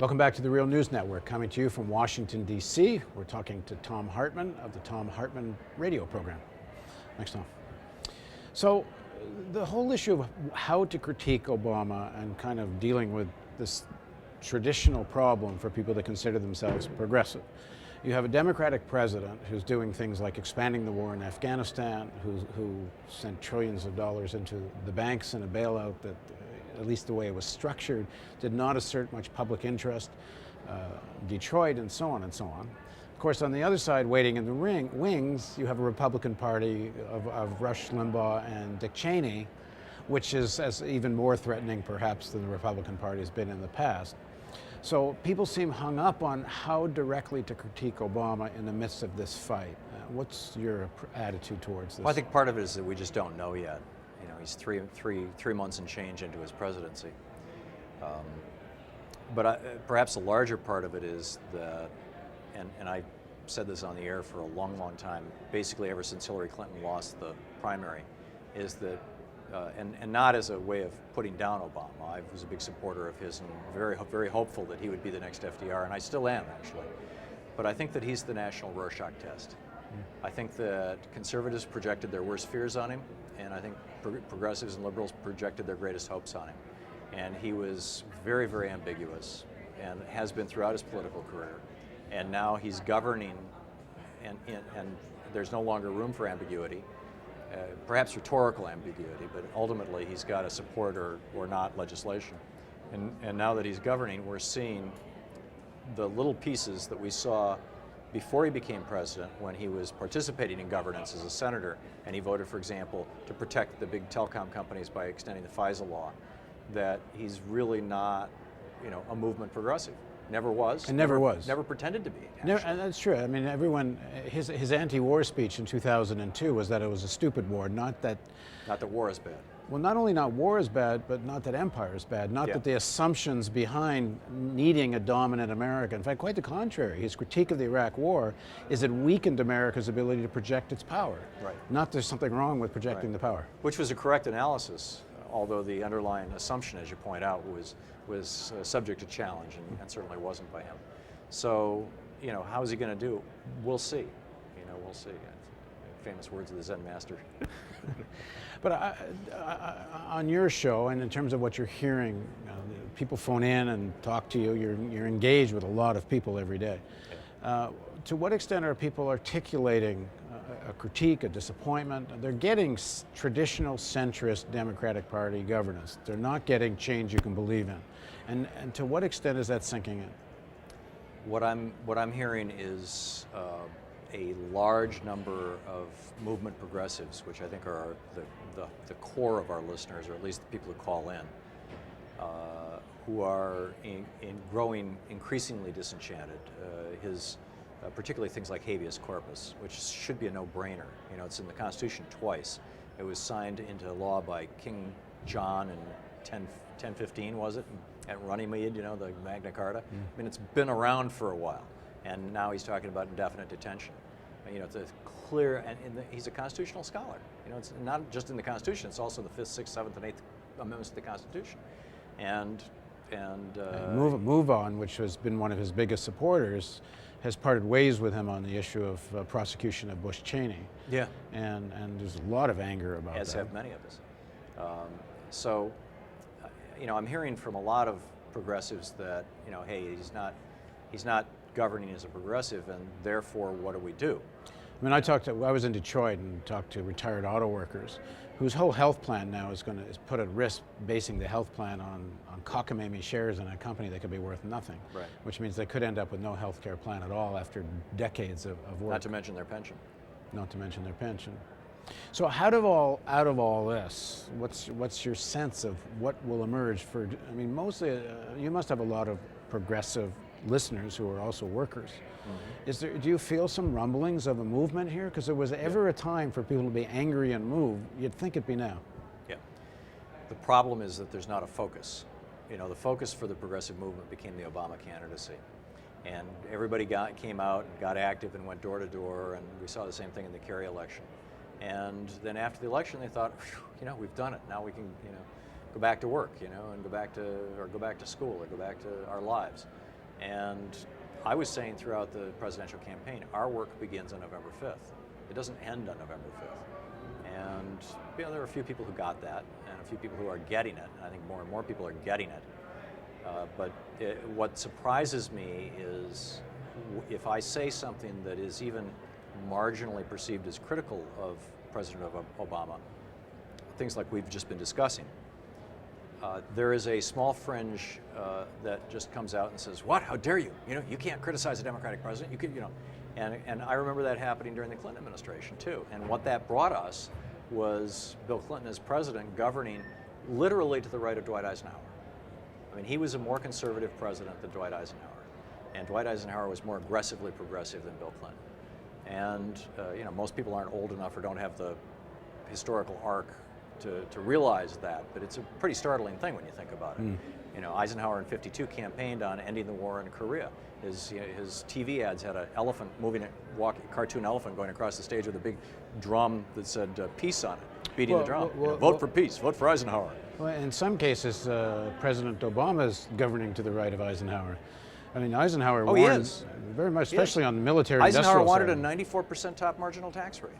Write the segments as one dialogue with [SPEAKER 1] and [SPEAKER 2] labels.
[SPEAKER 1] Welcome back to the Real News Network, coming to you from Washington, D.C. We're talking to Thom Hartmann of the Thom Hartmann radio program. Thanks, Thom. So, the whole issue of how to critique Obama and kind of dealing with this traditional problem for people that consider themselves progressive. You have a Democratic president who's doing things like expanding the war in Afghanistan, who sent trillions of dollars into the banks in a bailout that, at least the way it was structured, did not assert much public interest, Detroit, and so on and so on. Of course, on the other side, waiting in the wings, you have a Republican Party of Rush Limbaugh and Dick Cheney, which is as even more threatening, perhaps, than the Republican Party has been in the past. So people seem hung up on how directly to critique Obama in the midst of this fight. What's your attitude towards this?
[SPEAKER 2] Well, I think part of it is that we just don't know yet. You know, he's three months and change into his presidency. But perhaps a larger part of it is that, and I said this on the air for a long, long time, basically ever since Hillary Clinton lost the primary, is that, and not as a way of putting down Obama. I was a big supporter of his and very hopeful that he would be the next FDR, and I still am, actually. But I think that he's the national Rorschach test. I think that conservatives projected their worst fears on him, and I think progressives and liberals projected their greatest hopes on him. And he was very, very ambiguous, and has been throughout his political career. And now he's governing, and there's no longer room for ambiguity, perhaps rhetorical ambiguity, but ultimately he's got to support or not legislation. And now that he's governing, we're seeing the little pieces that we saw before he became president, when he was participating in governance as a senator, and he voted, for example, to protect the big telecom companies by extending the FISA law, that he's really not, a movement progressive. Never was.
[SPEAKER 1] And never was.
[SPEAKER 2] Never pretended to be.
[SPEAKER 1] Never, and that's true. I mean, everyone, his anti-war speech in 2002 was that it was a stupid war, not that...
[SPEAKER 2] Not that war is bad.
[SPEAKER 1] Well, not only not war is bad, but not that empire is bad, not that the assumptions behind needing a dominant America. In fact, quite the contrary. His critique of the Iraq War is it weakened America's ability to project its power.
[SPEAKER 2] Right.
[SPEAKER 1] Not there's something wrong with projecting the power.
[SPEAKER 2] Which was a correct analysis, although the underlying assumption, as you point out, was subject to challenge, and certainly wasn't by him. So, how is he going to do? We'll see. We'll see. Famous words of the Zen master.
[SPEAKER 1] But on your show, and in terms of what you're hearing, people phone in and talk to you. You're engaged with a lot of people every day. To what extent are people articulating a critique, a disappointment? They're getting traditional centrist Democratic Party governance. They're not getting change you can believe in. And to what extent is that sinking in?
[SPEAKER 2] What I'm hearing is a large number of movement progressives, which I think are the core of our listeners, or at least the people who call in, who are growing increasingly disenchanted. Particularly things like Habeas Corpus, which should be a no-brainer. It's in the Constitution twice. It was signed into law by King John in 1015, was it? At Runnymede, the Magna Carta. I mean, it's been around for a while, and now he's talking about indefinite detention. It's a clear, and he's a constitutional scholar. It's not just in the Constitution; it's also the 5th, 6th, 7th, and 8th Amendments to the Constitution. And
[SPEAKER 1] Move On, which has been one of his biggest supporters, has parted ways with him on the issue of prosecution of Bush Cheney.
[SPEAKER 2] Yeah. And
[SPEAKER 1] there's a lot of anger about that.
[SPEAKER 2] As have many of us. So, I'm hearing from a lot of progressives that, hey, he's not governing as a progressive, and therefore, what do we do?
[SPEAKER 1] I mean, I was in Detroit and talked to retired auto workers whose whole health plan now is put at risk, basing the health plan on cockamamie shares in a company that could be worth nothing.
[SPEAKER 2] Right.
[SPEAKER 1] Which means they could end up with no health care plan at all after decades of work.
[SPEAKER 2] Not to mention their pension.
[SPEAKER 1] Not to mention their pension. So out of all this, what's your sense of what will emerge for, I mean, mostly, you must have a lot of progressive listeners who are also workers. Mm-hmm. Do you feel some rumblings of a movement here? Because there was ever a time for people to be angry and move. You'd think it'd be now.
[SPEAKER 2] Yeah. The problem is that there's not a focus. The focus for the progressive movement became the Obama candidacy. And everybody came out and got active and went door to door, and we saw the same thing in the Kerry election. And then after the election, they thought, we've done it. Now we can, go back to work, and go back to school, or go back to our lives. And I was saying throughout the presidential campaign, our work begins on November 5th. It doesn't end on November 5th. And there are a few people who got that, and a few people who are getting it. And I think more and more people are getting it. But what surprises me is if I say something that is even marginally perceived as critical of President Obama, things like we've just been discussing, there is a small fringe that just comes out and says, "What? How dare you? You can't criticize a Democratic president. You can, And I remember that happening during the Clinton administration too. And what that brought us was Bill Clinton as president governing literally to the right of Dwight Eisenhower. I mean, he was a more conservative president than Dwight Eisenhower. And Dwight Eisenhower was more aggressively progressive than Bill Clinton. And most people aren't old enough or don't have the historical arc to realize that, but it's a pretty startling thing when you think about it. Eisenhower in '52 campaigned on ending the war in Korea. His TV ads had an elephant cartoon elephant going across the stage with a big drum that said peace on it, beating the drum. Vote for peace, vote for Eisenhower.
[SPEAKER 1] Well, in some cases, President Obama is governing to the right of Eisenhower. I mean, Eisenhower warned very much, especially on the military
[SPEAKER 2] Eisenhower
[SPEAKER 1] industrial
[SPEAKER 2] wanted
[SPEAKER 1] side.
[SPEAKER 2] a 94% top marginal tax rate.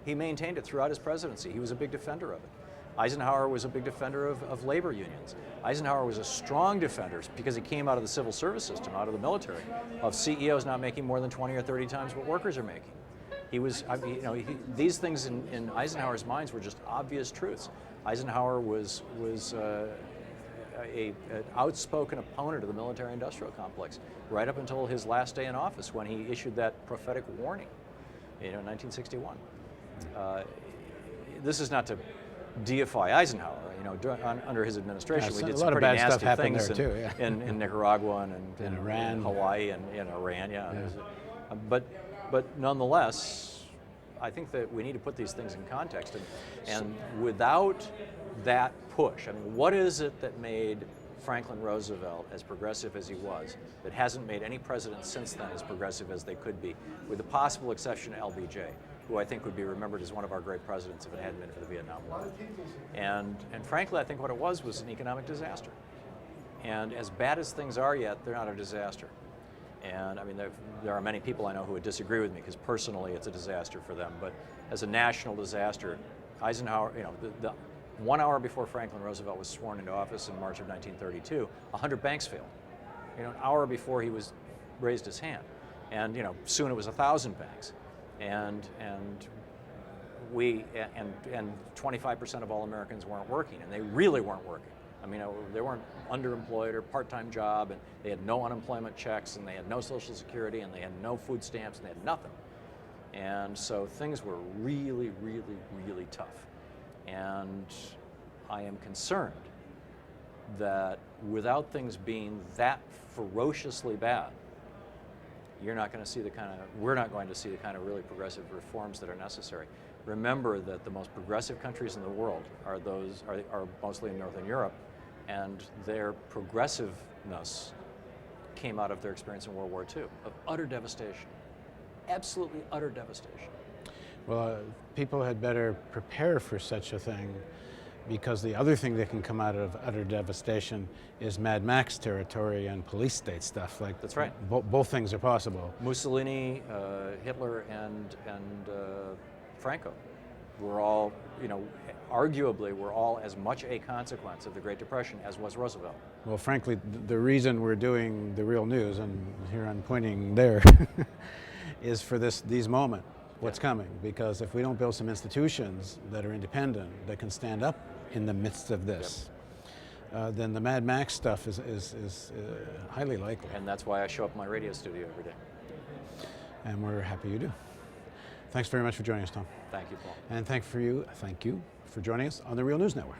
[SPEAKER 2] He maintained it throughout his presidency. He was a big defender of it. Eisenhower was a big defender of labor unions. Eisenhower was a strong defender, because he came out of the civil service system, out of the military, of CEOs not making more than 20 or 30 times what workers are making. He was, these things in Eisenhower's minds were just obvious truths. Eisenhower was an outspoken opponent of the military-industrial complex right up until his last day in office, when he issued that prophetic warning, in 1961. This is not to deify Eisenhower. Under his administration, we did some pretty nasty things in Nicaragua and in Iran, Hawaii, and in Iran. But nonetheless, I think that we need to put these things in context. And without that push, I mean, what is it that made Franklin Roosevelt as progressive as he was, that hasn't made any president since then as progressive as they could be, with the possible exception of LBJ, who I think would be remembered as one of our great presidents if it hadn't been for the Vietnam War. And frankly, I think what it was an economic disaster. And as bad as things are yet, they're not a disaster. And I mean, there are many people I know who would disagree with me, because personally it's a disaster for them. But as a national disaster, Eisenhower, the 1 hour before Franklin Roosevelt was sworn into office in March of 1932, 100 banks failed. An hour before he raised his hand. And soon it was 1,000 banks. And 25% of all Americans weren't working, and they really weren't working. I mean, they weren't underemployed or part-time job, and they had no unemployment checks, and they had no Social Security, and they had no food stamps, and they had nothing. And so things were really, really, really tough. And I am concerned that without things being that ferociously bad, we're not going to see the kind of really progressive reforms that are necessary. Remember that the most progressive countries in the world are mostly in Northern Europe, and their progressiveness came out of their experience in World War II, of utter devastation, absolutely utter devastation.
[SPEAKER 1] Well, people had better prepare for such a thing, because the other thing that can come out of utter devastation is Mad Max territory and police state stuff.
[SPEAKER 2] That's right.
[SPEAKER 1] Both things are possible.
[SPEAKER 2] Mussolini, Hitler, and Franco were all, arguably were all as much a consequence of the Great Depression as was Roosevelt.
[SPEAKER 1] Well, frankly, the reason we're doing the real news, and here I'm pointing there, is for these moments. What's coming, because if we don't build some institutions that are independent, that can stand up in the midst of this, then the Mad Max stuff is highly likely.
[SPEAKER 2] And that's why I show up in my radio studio every day.
[SPEAKER 1] And we're happy you do. Thanks very much for joining us, Tom.
[SPEAKER 2] Thank you, Paul.
[SPEAKER 1] And thank you for joining us on the Real News Network.